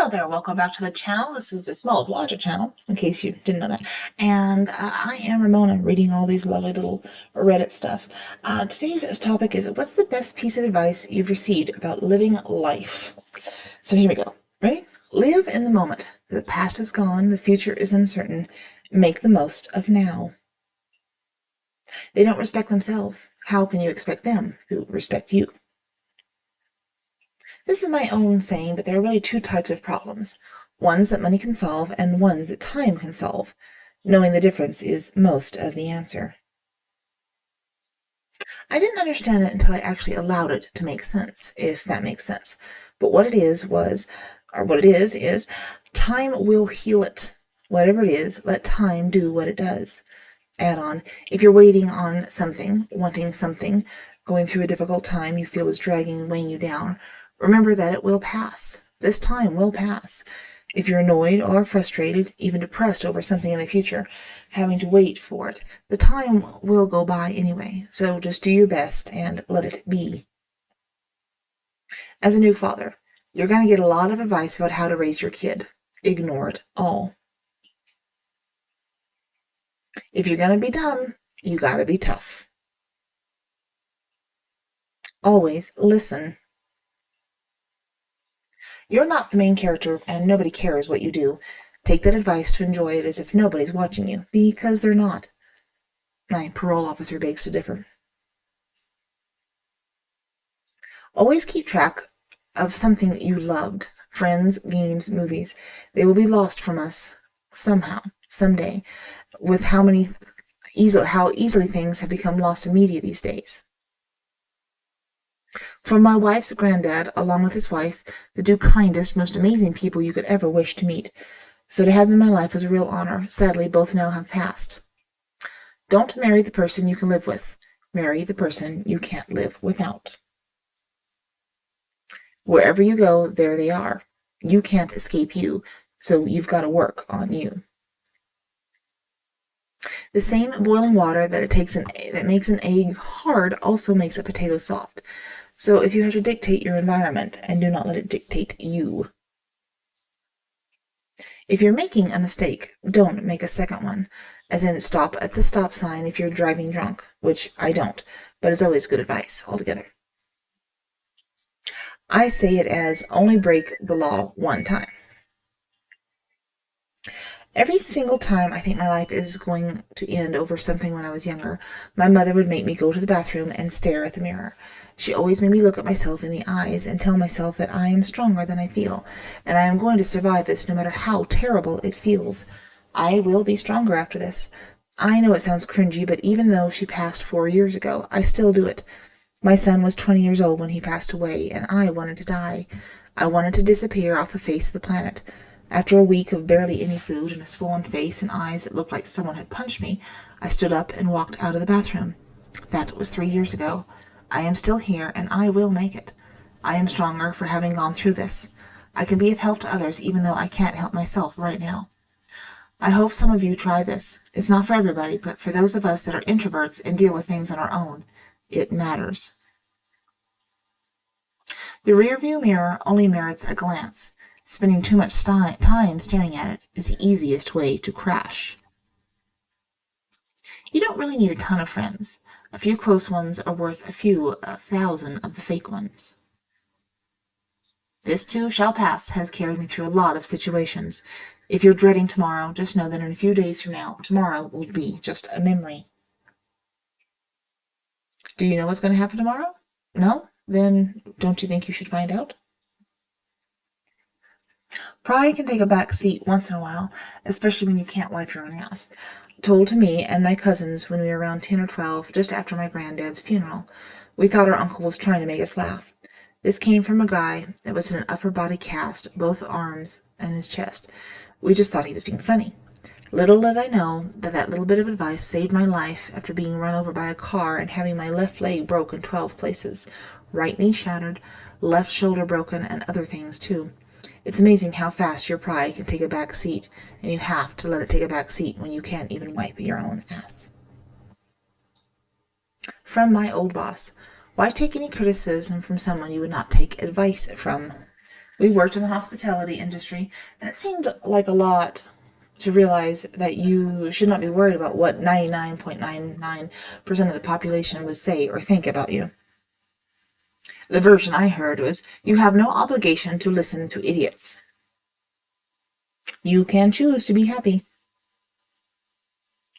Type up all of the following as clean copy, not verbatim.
Hello there, welcome back to the channel. This is the Small Logic channel, in case you didn't know that. And I am Ramona, reading all these lovely little Reddit stuff. Today's topic is, what's the best piece of advice you've received about living life? So here we go. Ready? Live in the moment. The past is gone, the future is uncertain. Make the most of now. They don't respect themselves. How can you expect them to respect you? This is my own saying, but there are really two types of problems. Ones that money can solve and ones that time can solve. Knowing the difference is most of the answer. I didn't understand it until I actually allowed it to make sense, if that makes sense. But what it is time will heal it. Whatever it is, let time do what it does. Add on, if you're waiting on something, wanting something, going through a difficult time you feel is dragging and weighing you down, remember that it will pass. This time will pass. If you're annoyed or frustrated, even depressed over something in the future, having to wait for it, the time will go by anyway, so just do your best and let it be. As a new father, you're going to get a lot of advice about how to raise your kid. Ignore it all. If you're going to be dumb, you got to be tough. Always listen. You're not the main character, and nobody cares what you do. Take that advice to enjoy it as if nobody's watching you, because they're not. My parole officer begs to differ. Always keep track of something you loved. Friends, games, movies. They will be lost from us somehow, someday, with how easily things have become lost in media these days. From my wife's granddad, along with his wife, the two kindest, most amazing people you could ever wish to meet. So to have them in my life was a real honor. Sadly, both now have passed. Don't marry the person you can live with. Marry the person you can't live without. Wherever you go, there they are. You can't escape you, so you've got to work on you. The same boiling water that makes an egg hard also makes a potato soft. So if you have to dictate your environment, and do not let it dictate you. If you're making a mistake, don't make a second one. As in, stop at the stop sign if you're driving drunk, which I don't, but it's always good advice altogether. I say it as, only break the law one time. Every single time I think my life is going to end over something when I was younger, my mother would make me go to the bathroom and stare at the mirror. She always made me look at myself in the eyes and tell myself that I am stronger than I feel, and I am going to survive this no matter how terrible it feels. I will be stronger after this. I know it sounds cringy, but even though she passed 4 years ago, I still do it. My son was 20 years old when he passed away, and I wanted to die. I wanted to disappear off the face of the planet. After a week of barely any food and a swollen face and eyes that looked like someone had punched me, I stood up and walked out of the bathroom. That was 3 years ago. I am still here, and I will make it. I am stronger for having gone through this. I can be of help to others even though I can't help myself right now. I hope some of you try this. It's not for everybody, but for those of us that are introverts and deal with things on our own, it matters. The rearview mirror only merits a glance. Spending too much time staring at it is the easiest way to crash. You don't really need a ton of friends. A few close ones are worth a few thousand of the fake ones. This too shall pass has carried me through a lot of situations. If you're dreading tomorrow, just know that in a few days from now, tomorrow will be just a memory. Do you know what's going to happen tomorrow? No? Then don't you think you should find out? Pride can take a back seat once in a while, especially when you can't wipe your own ass. Told to me and my cousins when we were around 10 or 12, just after my granddad's funeral. We thought our uncle was trying to make us laugh. This came from a guy that was in an upper body cast, both arms and his chest. We just thought he was being funny. Little did I know that that little bit of advice saved my life after being run over by a car and having my left leg broken 12 places, right knee shattered, left shoulder broken, and other things too. It's amazing how fast your pride can take a back seat, and you have to let it take a back seat when you can't even wipe your own ass. From my old boss. Why take any criticism from someone you would not take advice from? We worked in the hospitality industry, and it seemed like a lot to realize that you should not be worried about what 99.99% of the population would say or think about you. The version I heard was, you have no obligation to listen to idiots. You can choose to be happy.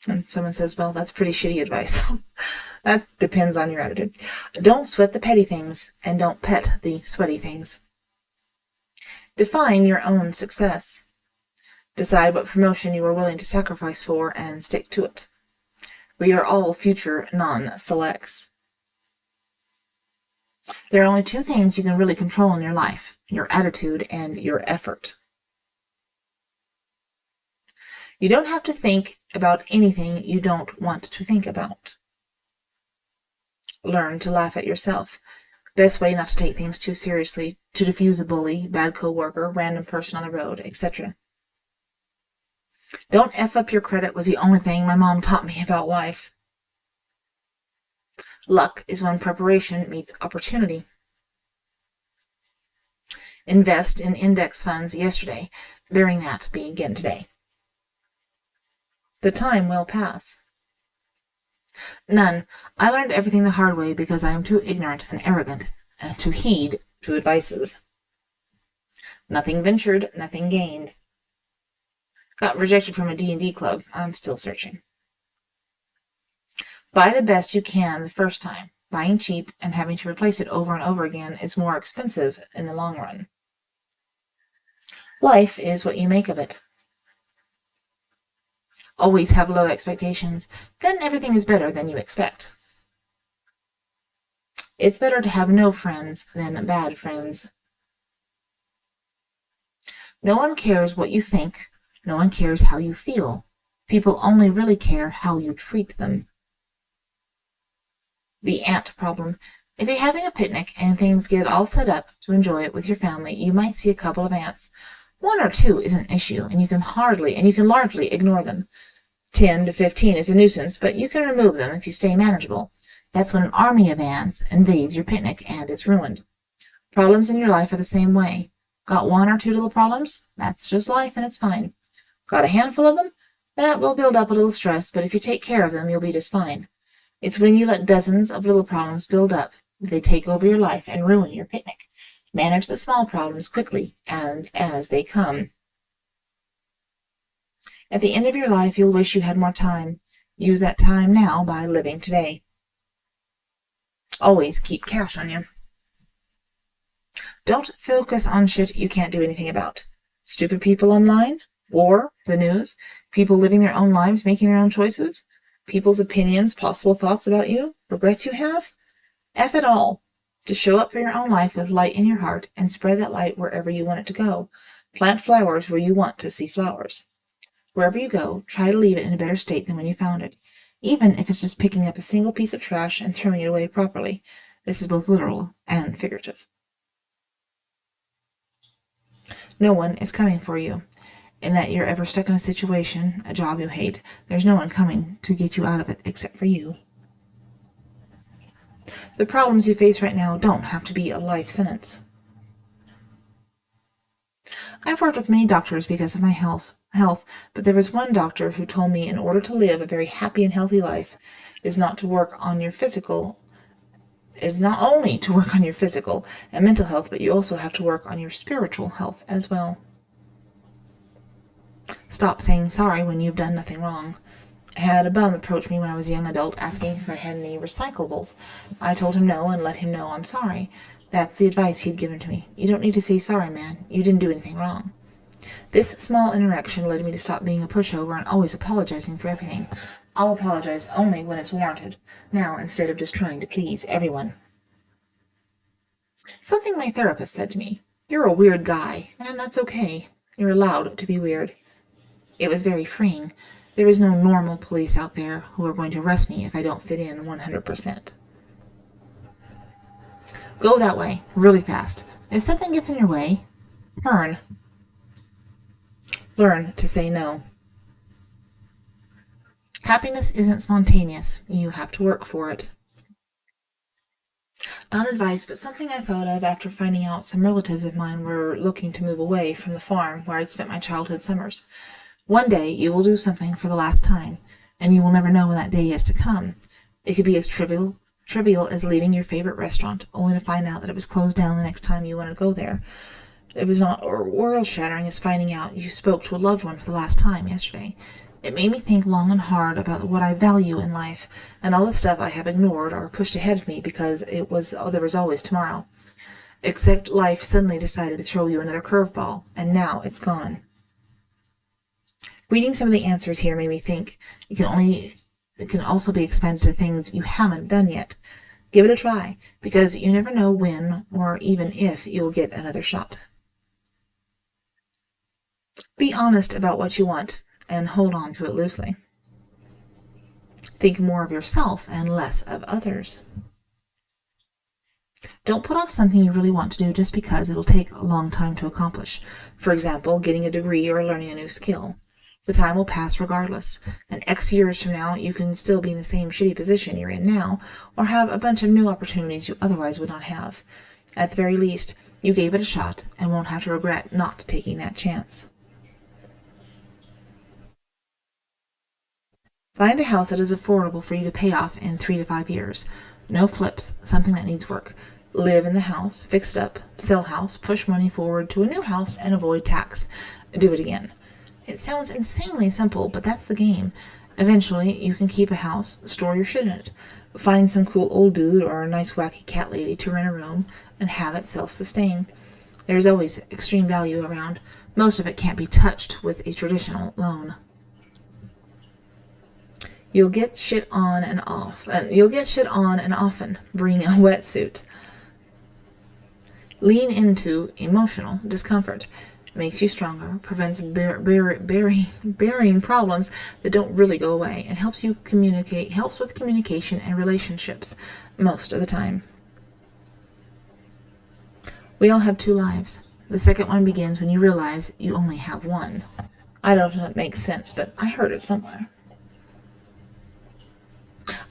And someone says, well, that's pretty shitty advice. That depends on your attitude. Don't sweat the petty things, and don't pet the sweaty things. Define your own success. Decide what promotion you are willing to sacrifice for and stick to it. We are all future non-selects. There are only two things you can really control in your life: your attitude and your effort. You don't have to think about anything you don't want to think about. Learn to laugh at yourself. Best way not to take things too seriously, to diffuse a bully, bad coworker, random person on the road, etc. Don't F up your credit was the only thing my mom taught me about life. Luck is when preparation meets opportunity. Invest in index funds yesterday, bearing that be again today. The time will pass. None. I learned everything the hard way because I am too ignorant and arrogant to heed to advices. Nothing ventured, nothing gained. Got rejected from a D&D club. I'm still searching. Buy the best you can the first time. Buying cheap and having to replace it over and over again is more expensive in the long run. Life is what you make of it. Always have low expectations. Then everything is better than you expect. It's better to have no friends than bad friends. No one cares what you think. No one cares how you feel. People only really care how you treat them. The ant problem. If you're having a picnic and things get all set up to enjoy it with your family, you might see a couple of ants. 1 or 2 isn't an issue, and you can largely ignore them. 10 to 15 is a nuisance, but you can remove them if you stay manageable. That's when an army of ants invades your picnic and it's ruined. Problems in your life are the same way. Got 1 or 2 little problems? That's just life, and it's fine. Got a handful of them? That will build up a little stress, but if you take care of them, you'll be just fine. It's when you let dozens of little problems build up, they take over your life and ruin your picnic. Manage the small problems quickly and as they come. At the end of your life, you'll wish you had more time. Use that time now by living today. Always keep cash on you. Don't focus on shit you can't do anything about. Stupid people online, war, the news, people living their own lives, making their own choices, people's opinions, possible thoughts about you, regrets you have. F it all. Just show up for your own life with light in your heart and spread that light wherever you want it to go. Plant flowers where you want to see flowers. Wherever you go, try to leave it in a better state than when you found it, even if it's just picking up a single piece of trash and throwing it away properly. This is both literal and figurative. No one is coming for you. In that you're ever stuck in a situation, a job you hate, there's no one coming to get you out of it except for you. The problems you face right now don't have to be a life sentence. I've worked with many doctors because of my health, but there was one doctor who told me in order to live a very happy and healthy life is not only to work on your physical and mental health, but you also have to work on your spiritual health as well. Stop saying sorry when you've done nothing wrong. I had a bum approach me when I was a young adult asking if I had any recyclables. I told him no and let him know I'm sorry. That's the advice he'd given to me. You don't need to say sorry, man. You didn't do anything wrong. This small interaction led me to stop being a pushover and always apologizing for everything. I'll apologize only when it's warranted, now instead of just trying to please everyone. Something my therapist said to me. You're a weird guy, and that's okay. You're allowed to be weird. It was very freeing. There is no normal police out there who are going to arrest me if I don't fit in 100%. Go that way, really fast. If something gets in your way, turn. Learn to say no. Happiness isn't spontaneous. You have to work for it. Not advice, but something I thought of after finding out some relatives of mine were looking to move away from the farm where I'd spent my childhood summers. One day you will do something for the last time, and you will never know when that day is to come. It could be as trivial as leaving your favorite restaurant, only to find out that it was closed down the next time you want to go there. It was not world-shattering as finding out you spoke to a loved one for the last time yesterday. It made me think long and hard about what I value in life, and all the stuff I have ignored or pushed ahead of me because there was always tomorrow. Except life suddenly decided to throw you another curveball, and now it's gone. Reading some of the answers here made me think it can also be expanded to things you haven't done yet. Give it a try, because you never know when or even if you'll get another shot. Be honest about what you want and hold on to it loosely. Think more of yourself and less of others. Don't put off something you really want to do just because it'll take a long time to accomplish. For example, getting a degree or learning a new skill. The time will pass regardless, and X years from now you can still be in the same shitty position you're in now, or have a bunch of new opportunities you otherwise would not have. At the very least, you gave it a shot and won't have to regret not taking that chance. Find a house that is affordable for you to pay off in 3 to 5 years. No flips, something that needs work. Live in the house, fix it up, sell house, push money forward to a new house, and avoid tax. Do it again. It sounds insanely simple, but that's the game. Eventually, you can keep a house, store your shit in it, find some cool old dude or a nice wacky cat lady to rent a room, and have it self-sustain. There's always extreme value around. Most of it can't be touched with a traditional loan. You'll get shit on and often. Bring a wetsuit. Lean into emotional discomfort. Makes you stronger, prevents burying problems that don't really go away, and helps with communication and relationships most of the time. We all have 2 lives. The second one begins when you realize you only have one. I don't know if it makes sense, but I heard it somewhere.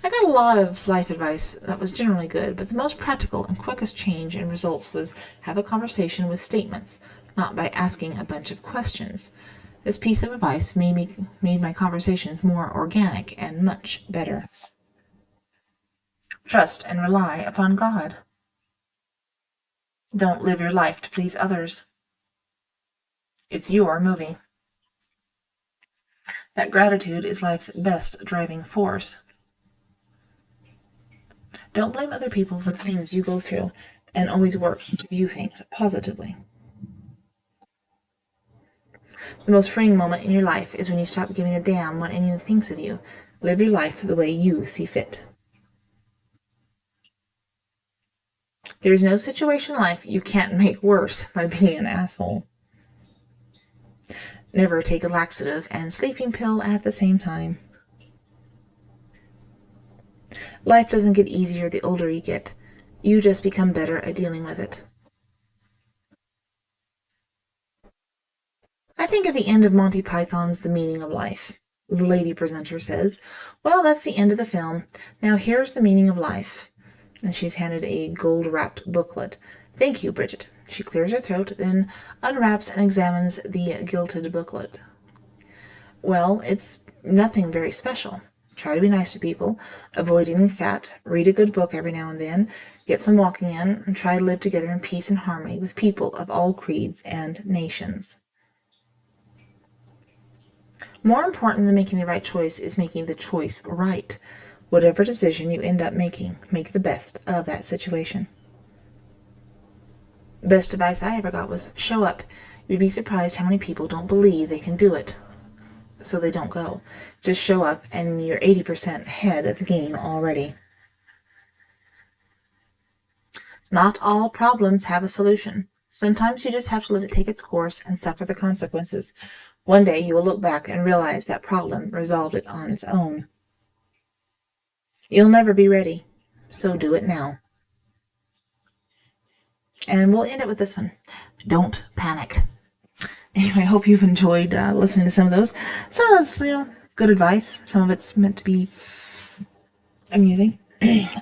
I got a lot of life advice that was generally good, but the most practical and quickest change in results was have a conversation with statements, not by asking a bunch of questions. This piece of advice made my conversations more organic and much better. Trust and rely upon God. Don't live your life to please others. It's your movie. That gratitude is life's best driving force. Don't blame other people for the things you go through, and always work to view things positively. The most freeing moment in your life is when you stop giving a damn what anyone thinks of you. Live your life the way you see fit. There is no situation in life you can't make worse by being an asshole. Never take a laxative and sleeping pill at the same time. Life doesn't get easier the older you get. You just become better at dealing with it. I think at the end of Monty Python's The Meaning of Life, the lady presenter says, "Well, that's the end of the film. Now here's the meaning of life." And she's handed a gold-wrapped booklet. "Thank you, Bridget." She clears her throat, then unwraps and examines the gilded booklet. "Well, it's nothing very special. Try to be nice to people, avoid eating fat, read a good book every now and then, get some walking in, and try to live together in peace and harmony with people of all creeds and nations." More important than making the right choice is making the choice right. Whatever decision you end up making, make the best of that situation. Best advice I ever got was show up. You'd be surprised how many people don't believe they can do it, so they don't go. Just show up and you're 80% ahead of the game already. Not all problems have a solution. Sometimes you just have to let it take its course and suffer the consequences. One day you will look back and realize that problem resolved it on its own. You'll never be ready, so do it now. And we'll end it with this one. Don't panic. Anyway, I hope you've enjoyed listening to some of those. Some of that's, good advice. Some of it's meant to be amusing.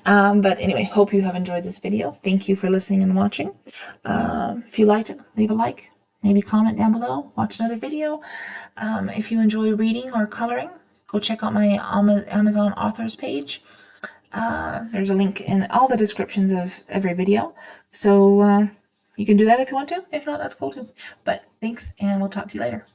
But anyway, hope you have enjoyed this video. Thank you for listening and watching. If you liked it, leave a like, maybe comment down below, watch another video. If you enjoy reading or coloring, go check out my Amazon authors page. There's a link in all the descriptions of every video. So you can do that if you want to. If not, that's cool too. But thanks, and we'll talk to you later.